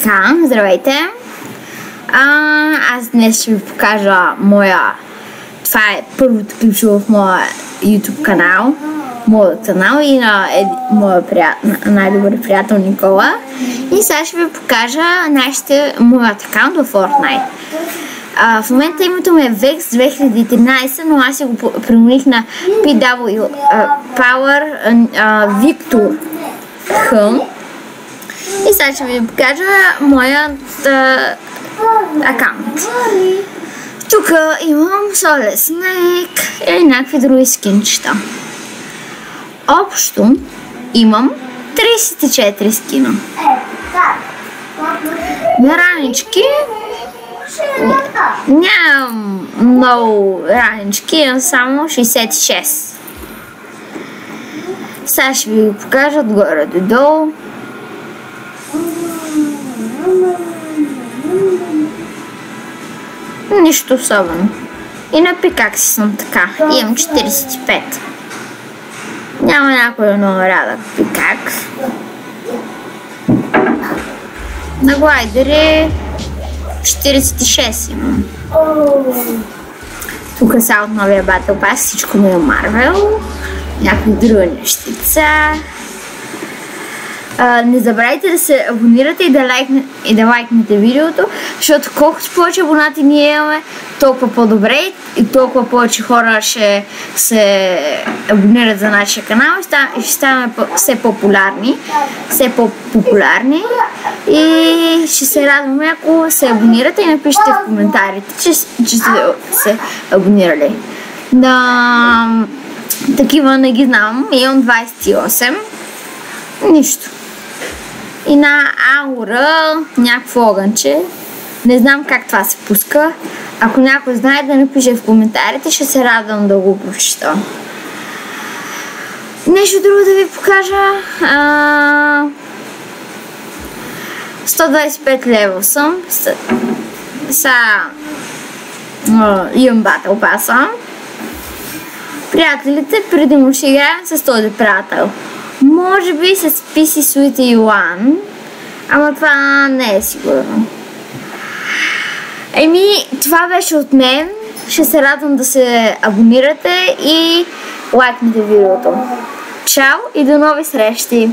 Така, здравейте! Аз днес ще ви покажа това е първото клипче в моя YouTube канал, и на моя най-добър приятел Никола. И сега ще ви покажа моят акаунт в Fortnite. В момента името ми е Vex 2013, но аз го промених на PW Power Victor Hum. И сега ще ви покажа моят акаунт. Тук имам Solid Snake и някакви други скинчета. Общо имам 34 скина. На ранички нямам много ранички, имам само 66. Сега ще ви го покажа отгоре до долу. Нищо особено. И на пикакси съм така. Имам 45. Няма някой много рядък пикакс. На глайдери 46 имам. Тук са от новия Battle Pass, всичко ми е Marvel. Някакви други нещица. Не забравяйте да се абонирате и да лайкнете видеото, защото колкото повече абонати ние имаме, толкова по-добре и толкова повече хора ще се абонират за нашия канал и ще ставаме все по-популярни. И ще се радваме, ако се абонирате и напишете в коментарите, че сте се абонирали. Такива не ги знам, имам 28. Нищо. И на аура някакво огънче. Не знам как това се пуска. Ако някой знае, да напише в коментарите, ще се радвам да го прочета. Нещо друго да ви покажа. 125 левел съм. Имам Battle Pass. Приятелите преди му ще играем с този приятел. Може би с PC Sweetie One, ама това не е сигурно. Това беше от мен. Ще се радвам да се абонирате и лайкнете видеото. Чао и до нови срещи!